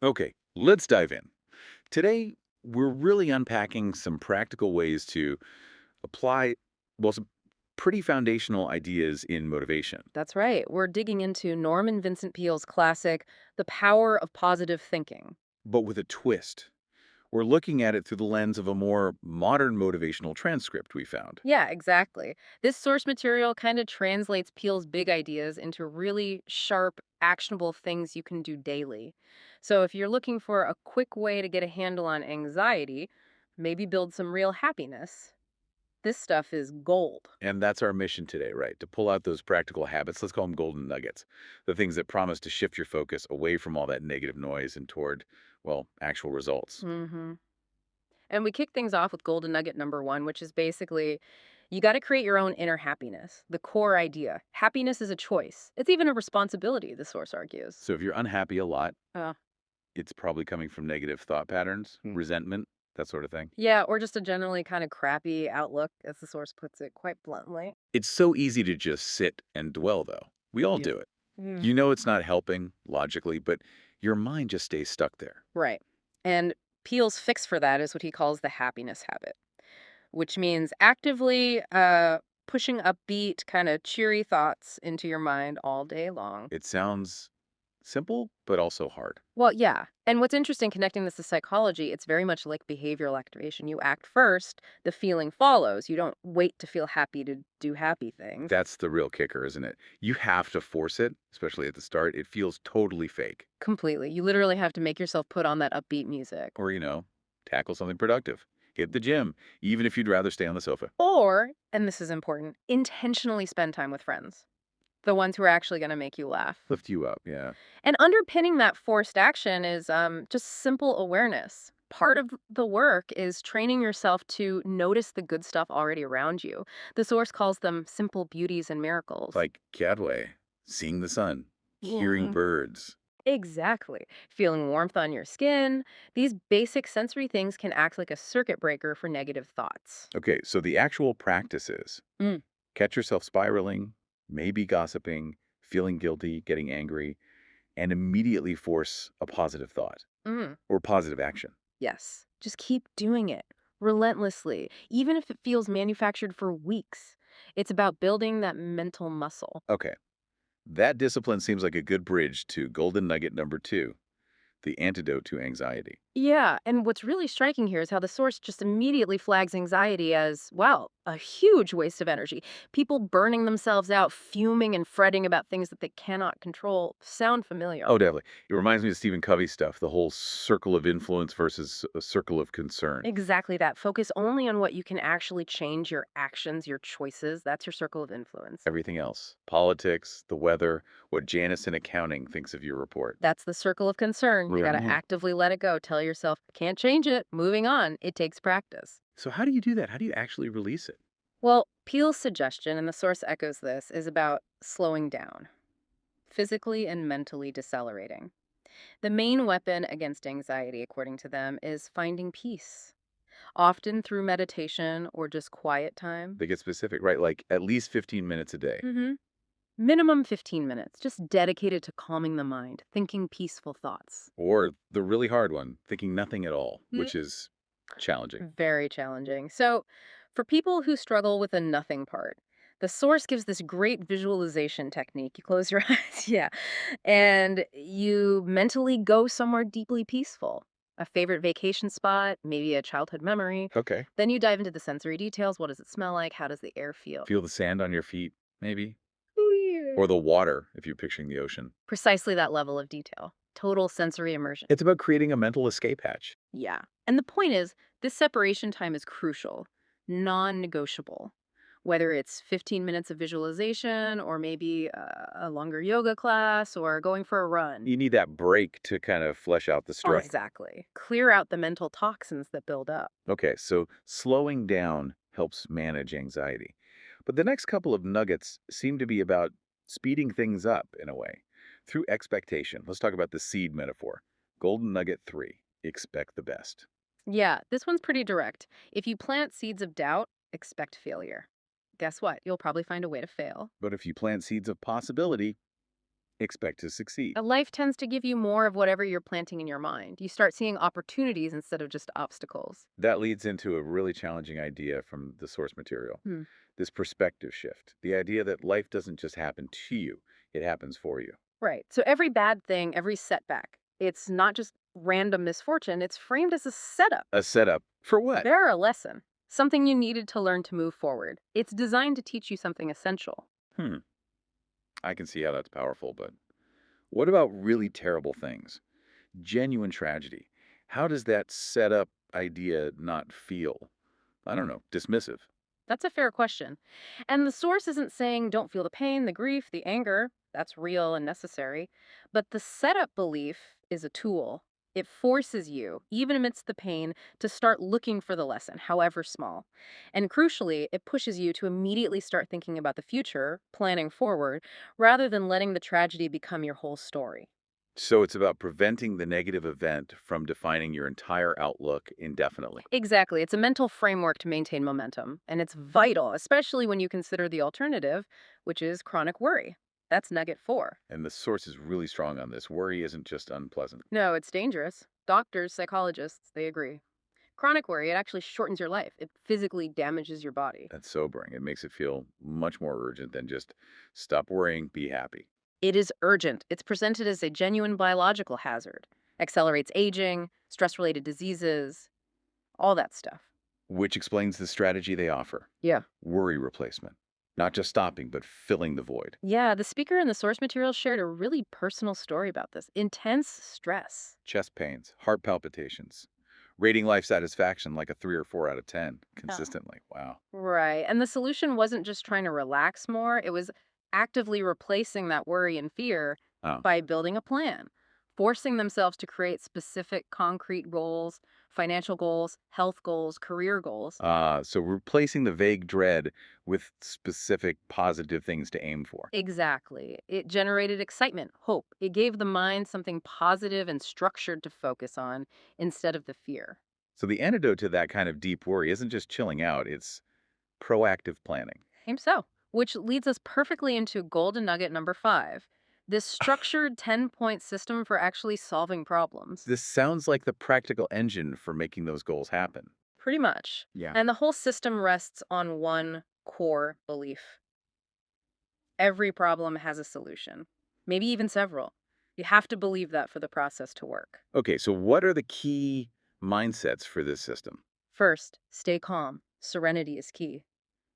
Okay, let's dive in. Today, we're really unpacking some practical ways to apply, some pretty foundational ideas in motivation, That's right. We're digging into Norman Vincent Peale's classic, The Power of Positive Thinking. but with a twist. We're looking at it through the lens of a more modern motivational transcript we found. Yeah, exactly. This source material kind of translates Peale's big ideas into really sharp, actionable things you can do daily. So if you're looking for a quick way to get a handle on anxiety, maybe build some real happiness, this stuff is gold. And that's our mission today, right? To pull out those practical habits, let's call them golden nuggets, the things that promise to shift your focus away from all that negative noise and toward, actual results. hmm And we kick things off with golden nugget number one, which is basically you got to create your own inner happiness, the core idea. Happiness is a choice. It's even a responsibility, the source argues. So if you're unhappy a lot, Uh, it's probably coming from negative thought patterns, resentment, that sort of thing. yeah, or just a generally kind of crappy outlook, as the source puts it quite bluntly. It's so easy to just sit and dwell, though. We all Yeah. do it. Mm. You know it's not helping logically, but your mind just stays stuck there. Right. And Peel's fix for that is what he calls the happiness habit, which means actively pushing upbeat, kind of cheery thoughts into your mind all day long. It sounds simple, but also hard. Well, yeah. And what's interesting connecting this to psychology, it's very much like behavioral activation. You act first, the feeling follows. You don't wait to feel happy to do happy things. That's the real kicker, isn't it? You have to force it, especially at the start. It feels totally fake. Completely. You literally have to make yourself put on that upbeat music. Or, tackle something productive. Hit the gym, even if you'd rather stay on the sofa. Or, and this is important, intentionally spend time with friends, the ones who are actually going to make you laugh. Lift you up, yeah. And underpinning that forced action is just simple awareness. Part of the work is training yourself to notice the good stuff already around you. The source calls them simple beauties and miracles. Like Cadway, seeing the sun, hearing Yeah. birds. Exactly. Feeling warmth on your skin. These basic sensory things can act like a circuit breaker for negative thoughts. Okay, so the actual practices Mm. catch yourself spiraling, maybe gossiping, feeling guilty, getting angry, and immediately force a positive thought Mm. or positive action. Yes. Just keep doing it relentlessly, even if it feels manufactured for weeks. It's about building that mental muscle. Okay, that discipline seems like a good bridge to golden nugget number two, the antidote to anxiety. Yeah, and what's really striking here is how the source just immediately flags anxiety as, well, a huge waste of energy. People burning themselves out, fuming and fretting about things that they cannot control. Sound familiar? Oh, definitely. It reminds me of Stephen Covey stuff, the whole circle of influence versus a circle of concern. Exactly that. Focus only on what you can actually change, your actions, your choices. That's your circle of influence. Everything else, politics, the weather, what Janice in accounting thinks of your report. That's the circle of concern. You got to Right. actively let it go. Tell yourself, can't change it. Moving on. It takes practice. So how do you do that? How do you actually release it? Well, Peel's suggestion, and the source echoes this, is about slowing down, physically and mentally decelerating. The main weapon against anxiety, according to them, is finding peace, often through meditation or just quiet time. They get specific, right? Like at least 15 minutes a day. hmm Minimum 15 minutes, just dedicated to calming the mind, thinking peaceful thoughts. Or the really hard one, thinking nothing at all, Mm. which is challenging. Very challenging. So, for people who struggle with the nothing part, the source gives this great visualization technique. You close your eyes, yeah, and you mentally go somewhere deeply peaceful. A favorite vacation spot, maybe a childhood memory. Okay. Then you dive into the sensory details. What does it smell like? How does the air feel? Feel the sand on your feet, maybe? Or Weird. the water, if you're picturing the ocean. Precisely that level of detail. Total sensory immersion. It's about creating a mental escape hatch. Yeah. And the point is, this separation time is crucial, non negotiable. Whether it's 15 minutes of visualization or maybe a longer yoga class or going for a run. You need that break to kind of flesh out the stress. Exactly. Clear out the mental toxins that build up. Okay, so slowing down helps manage anxiety. But the next couple of nuggets seem to be about speeding things up in a way through expectation. Let's talk about the seed metaphor. Golden nugget three, expect the best. Yeah, this one's pretty direct. If you plant seeds of doubt, expect failure. Guess what? You'll probably find a way to fail. But if you plant seeds of possibility, expect to succeed. A life tends to give you more of whatever you're planting in your mind. You start seeing opportunities instead of just obstacles. That leads into a really challenging idea from the source material, Hmm. this perspective shift. The idea that life doesn't just happen to you, it happens for you. Right. So every bad thing, every setback, it's not just random misfortune, it's framed as a setup. A setup for what? They're a lesson, something you needed to learn to move forward. It's designed to teach you something essential. Hmm, I can see how that's powerful, but what about really terrible things? Genuine tragedy. How does that setup idea not feel, I don't know, dismissive? That's a fair question. And the source isn't saying don't feel the pain, the grief, the anger. That's real and necessary. But the setup belief is a tool. It forces you, even amidst the pain, to start looking for the lesson, however small. And crucially, it pushes you to immediately start thinking about the future, planning forward, rather than letting the tragedy become your whole story. So it's about preventing the negative event from defining your entire outlook indefinitely. Exactly. It's a mental framework to maintain momentum, and it's vital, especially when you consider the alternative, which is chronic worry. That's nugget four. And the source is really strong on this. Worry isn't just unpleasant. No, it's dangerous. Doctors, psychologists, they agree. Chronic worry, it actually shortens your life. It physically damages your body. That's sobering. It makes it feel much more urgent than just stop worrying, be happy. It is urgent. It's presented as a genuine biological hazard. Accelerates aging, stress related diseases, all that stuff. Which explains the strategy they offer, Yeah. worry replacement. Not just stopping, but filling the void. Yeah, the speaker in the source material shared a really personal story about this intense stress. Chest pains, heart palpitations, rating life satisfaction like a 3 or 4 out of 10 Yeah. consistently. Wow. Right. And the solution wasn't just trying to relax more, it was actively replacing that worry and fear Oh. by building a plan, forcing themselves to create specific concrete goals, financial goals, health goals, career goals. So replacing the vague dread with specific positive things to aim for. Exactly. It generated excitement, hope. It gave the mind something positive and structured to focus on instead of the fear. So the antidote to that kind of deep worry isn't just chilling out, it's proactive planning. Seems so. Which leads us perfectly into golden nugget number five, this structured 10-point system for actually solving problems. This sounds like the practical engine for making those goals happen. Pretty much. Yeah. And the whole system rests on one core belief. Every problem has a solution, maybe even several. You have to believe that for the process to work. Okay, so what are the key mindsets for this system? First, stay calm. Serenity is key.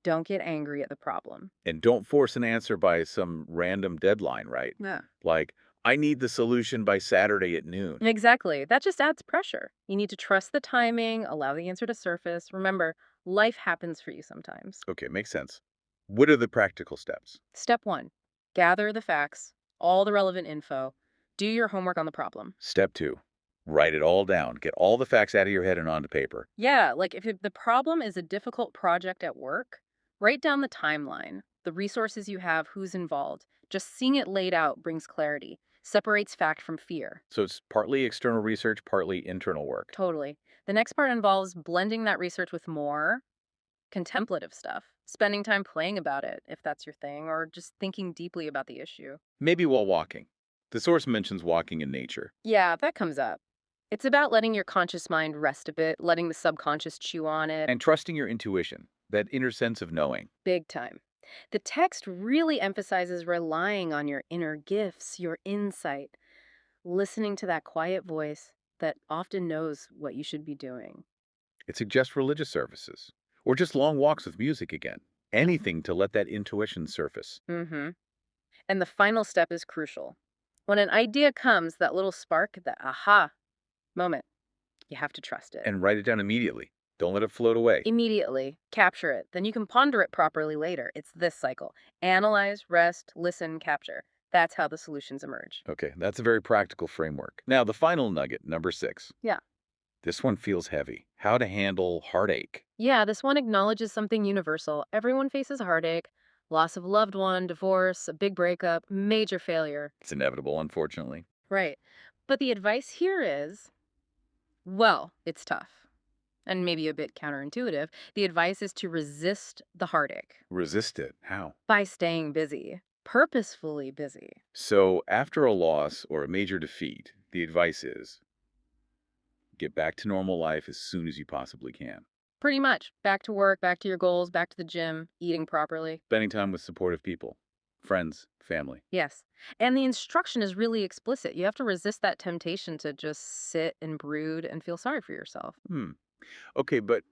Don't get angry at the problem. And don't force an answer by some random deadline, right? Yeah. Like, I need the solution by Saturday at noon. Exactly. That just adds pressure. You need to trust the timing, allow the answer to surface. Remember, life happens for you sometimes. Okay, makes sense. What are the practical steps? Step one, gather the facts, all the relevant info. Do your homework on the problem. Step two, write it all down. Get all the facts out of your head and onto paper. Yeah, like if the problem is a difficult project at work, write down the timeline, the resources you have, who's involved. Just seeing it laid out brings clarity, separates fact from fear. So it's partly external research, partly internal work. Totally. The next part involves blending that research with more contemplative stuff, spending time playing about it, if that's your thing, or just thinking deeply about the issue. Maybe while walking. The source mentions walking in nature Yeah, that comes up. It's about letting your conscious mind rest a bit, letting the subconscious chew on it, and trusting your intuition, that inner sense of knowing. big time. The text really emphasizes relying on your inner gifts, your insight, listening to that quiet voice that often knows what you should be doing. It suggests religious services or just long walks with music again. Anything to let that intuition surface. Mm-hmm. And the final step is crucial. When an idea comes, that little spark, that aha moment, you have to trust it. And write it down immediately. Don't let it float away. Immediately capture it. Then you can ponder it properly later. It's this cycle: analyze, rest, listen, capture. That's how the solutions emerge. Okay, that's a very practical framework. Now, the final nugget, number 6. Yeah. This one feels heavy. How to handle heartache. Yeah, this one acknowledges something universal. Everyone faces heartache, loss of a loved one, divorce, a big breakup, major failure. It's inevitable, unfortunately. Right. But the advice here is, well, it's tough and maybe a bit counterintuitive. The advice is to resist the heartache Resist it. How? by staying busy. Purposefully busy. So, after a loss or a major defeat, the advice is get back to normal life as soon as you possibly can. Pretty much. Back to work, back to your goals, back to the gym, eating properly. Spending time with supportive people, friends, family. Yes. And the instruction is really explicit. You have to resist that temptation to just sit and brood and feel sorry for yourself. Hmm. Okay, but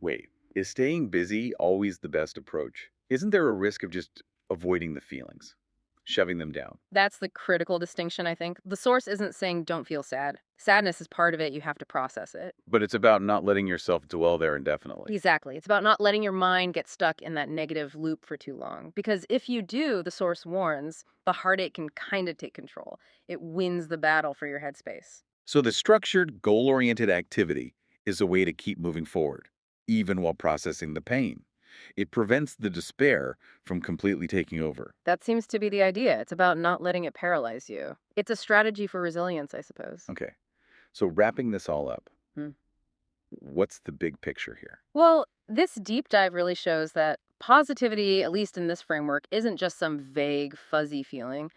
wait, is staying busy always the best approach? Isn't there a risk of just avoiding the feelings, shoving them down? That's the critical distinction, I think. The source isn't saying don't feel sad. Sadness is part of it. You have to process it. But it's about not letting yourself dwell there indefinitely. Exactly. It's about not letting your mind get stuck in that negative loop for too long. Because if you do, the source warns, the heartache can kind of take control. It wins the battle for your headspace. So the structured, goal-oriented activity is a way to keep moving forward, even while processing the pain. It prevents the despair from completely taking over. That seems to be the idea. It's about not letting it paralyze you. It's a strategy for resilience, I suppose. Okay, so wrapping this all up, Hmm. what's the big picture here? Well, this deep dive really shows that positivity, at least in this framework, isn't just some vague, fuzzy feeling.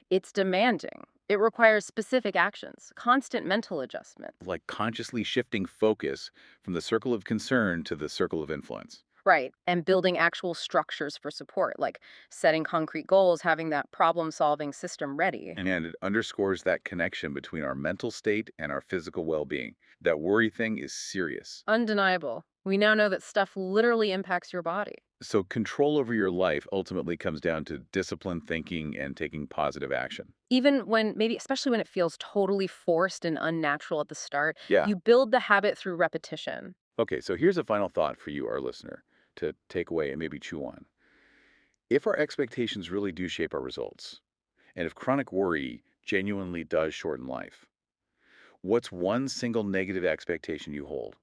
It's demanding. It requires specific actions, constant mental adjustment. Like consciously shifting focus from the circle of concern to the circle of influence. Right. And building actual structures for support, like setting concrete goals, having that problem solving system ready. And it underscores that connection between our mental state and our physical well being. That worry thing is serious. Undeniable. We now know that stuff literally impacts your body. So, control over your life ultimately comes down to disciplined thinking and taking positive action. Even when, maybe especially when it feels totally forced and unnatural at the start, Yeah. you build the habit through repetition. Okay, so here's a final thought for you, our listener, to take away and maybe chew on. If our expectations really do shape our results, and if chronic worry genuinely does shorten life, what's one single negative expectation you hold?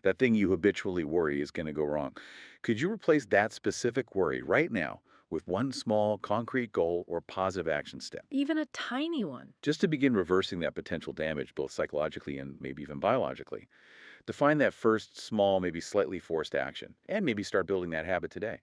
That thing you habitually worry is going to go wrong. Could you replace that specific worry right now with one small, concrete goal or positive action step? Even a tiny one. Just to begin reversing that potential damage, both psychologically and maybe even biologically. Define that first small, maybe slightly forced action, and maybe start building that habit today.